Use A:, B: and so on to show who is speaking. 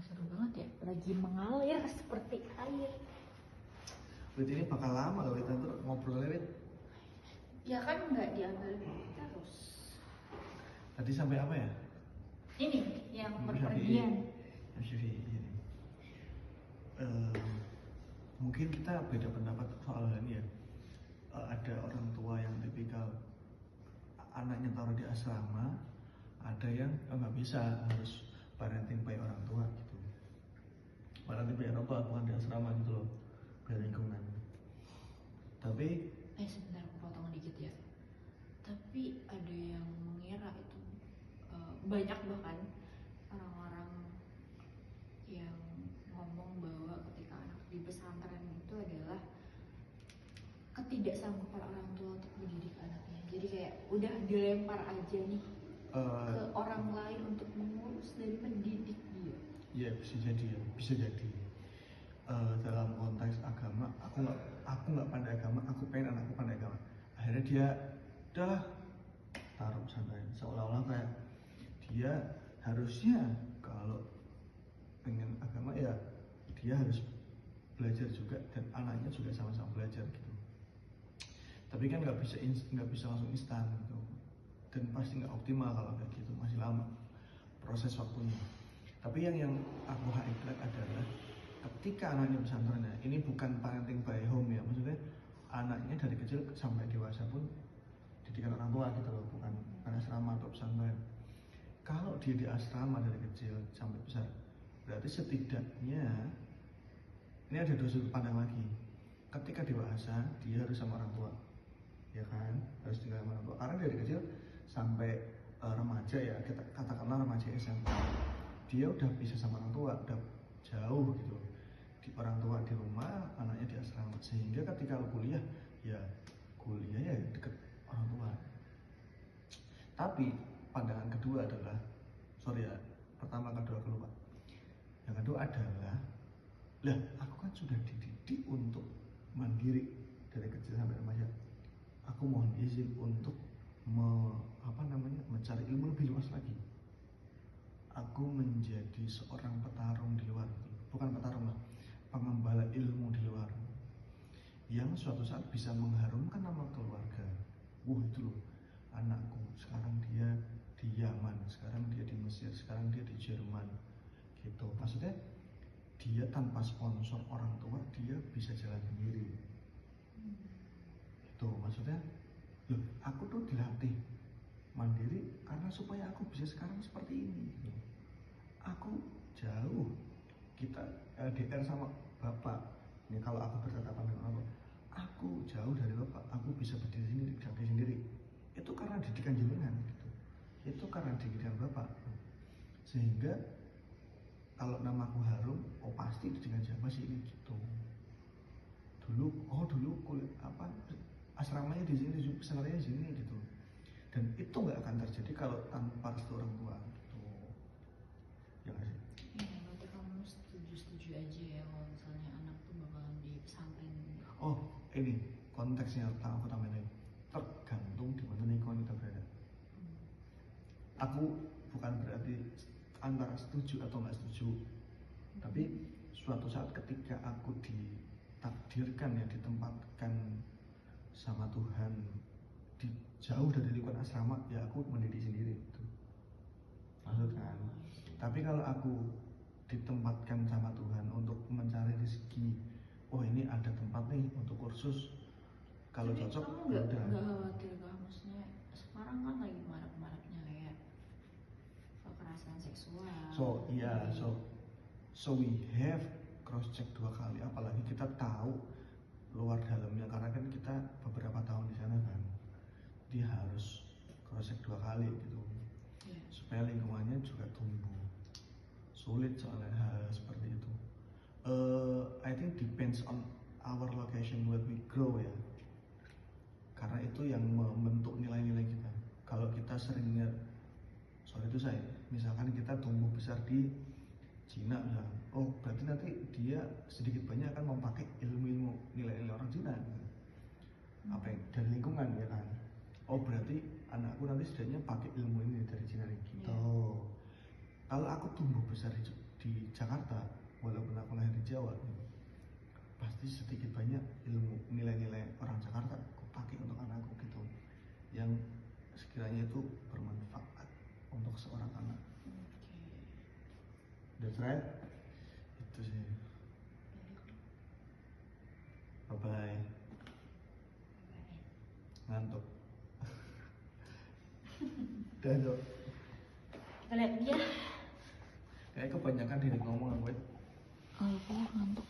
A: seru banget ya, lagi mengalir seperti air.
B: Berarti ini bakal lama loh kita tuh ngobrolnya, Wit.
A: Ya kan nggak diambil terus.
B: Tadi sampai apa ya?
A: Ini yang perpergian.
B: ini. Mungkin kita beda pendapat soal hal ini ya. Ada orang tua yang tipikal anaknya taruh di asrama, ada yang nggak bisa, harus parenting by orang tua gitu. Parenting by orang tua bukan di asrama gitu loh, by lingkungan. Tapi
A: Sebentar aku potong dikit ya. Tapi ada yang mengira itu banyak bahkan orang-orang yang ngomong bahwa ketika anak di pesantren itu adalah ketidaksanggupan orang tua untuk mendidik anaknya. Jadi kayak udah dilempar aja nih ke orang lain untuk mengurus dan mendidik dia.
B: ya bisa jadi ya, bisa jadi. Dalam konteks agama, aku nggak pandai agama, aku pengen anakku pandai agama. Akhirnya dia udahlah taruh pesantren, seolah-olah kayak dia harusnya kalau pengen agama ya dia harus belajar juga dan anaknya juga sama-sama belajar gitu. Tapi kan nggak bisa langsung instan gitu, dan pasti nggak optimal kalau kayak gitu, masih lama proses waktunya. Tapi yang aku highlight adalah ketika anaknya pesantren, ini bukan parenting by home ya, maksudnya anaknya dari kecil sampai dewasa pun didikan orang tua gitu loh, bukan asrama atau pesantren. Kalau dia di asrama dari kecil sampai besar, berarti setidaknya ini ada dua sudut pandang lagi. Ketika dewasa dia harus sama orang tua, ya kan, harus tinggal sama orang tua. Karena dari kecil sampai remaja ya, kita katakanlah remaja SMP, dia udah bisa sama orang tua, udah jauh gitu. Di orang tua di rumah, anaknya di asrama, sehingga ketika kuliah ya deket orang tua. Tapi pandangan kedua adalah, pertama kedua aku lupa. Yang kedua adalah, lah aku kan sudah dididik untuk mandiri dari kecil sampai remaja. Aku mohon izin untuk mencari ilmu lebih luas lagi. Aku menjadi seorang petarung di luar, bukan petarung lah, pengembala ilmu di luar, yang suatu saat bisa mengharumkan nama keluarga. Itu loh, anakku sekarang dia di Yaman, sekarang dia di Mesir, sekarang dia di Jerman gitu. Maksudnya dia tanpa sponsor orang tua, dia bisa jalan sendiri. Itu maksudnya, loh, aku tuh dilatih mandiri karena supaya aku bisa sekarang seperti ini gitu. Aku jauh, kita LDR sama bapak. Ini kalau aku bertatapan dengan Allah, aku jauh dari bapak, aku bisa berdiri sendiri. Itu karena didikan jenengan gitu. Itu karena didikan bapak. Sehingga kalau namaku harum, pasti didikan siapa sih ini gitu. Dulu kuliah asramanya di sini, pesantrennya di sini gitu. Dan itu nggak akan terjadi kalau tanpa restu orang tua gitu. Ya nggak sih?
A: Iya, berarti kamu setuju aja ya kalau misalnya anak tuh bakalan di pesantren.
B: Ini konteksnya aku tambahin lagi. Tergantung di mana lingkungan kita berada. Aku bukan berarti antara setuju atau nggak setuju, tapi suatu saat ketika aku ditakdirkan ya, ditempatkan sama Tuhan jauh dari lingkungan asrama, ya aku mendidik sendiri gitu. Maksud kan? Tapi kalau aku ditempatkan sama Tuhan untuk mencari rezeki, ini ada tempat nih untuk kursus, kalau cocok
A: kamu nggak khawatir gak? Maksudnya sekarang kan lagi marak-maraknya kayak kekerasan seksual.
B: So we have cross check 2 kali, apalagi kita tahu luar dalamnya, karena kan kita beberapa tahun di sana kan, dia harus cross check 2 kali gitu, supaya lingkungannya juga tumbuh. Sulit soalnya hal seperti itu. I think depends on our location where we grow ya, karena itu yang membentuk nilai-nilai kita. Kalau kita seringnya, misalkan kita tumbuh besar di Cina ya, berarti nanti dia sedikit banyak akan memakai ilmu nilai-nilai orang Cina gitu. Dari lingkungan ya kan. Berarti anakku nanti setidaknya pakai ilmu ini dari Cina gitu. Kalau aku tumbuh besar di Jakarta walaupun aku lahir di Jawa gitu, pasti sedikit banyak ilmu nilai-nilai orang Jakarta aku pakai untuk anakku gitu, yang sekiranya itu bermanfaat untuk seorang anak. That's right, itu sih. Bye bye. Ngantuk. Udah dong.
A: Kita lihat dia.
B: Kayak kebanyakan diri ngomong gue.
A: Oh, aku ngantuk.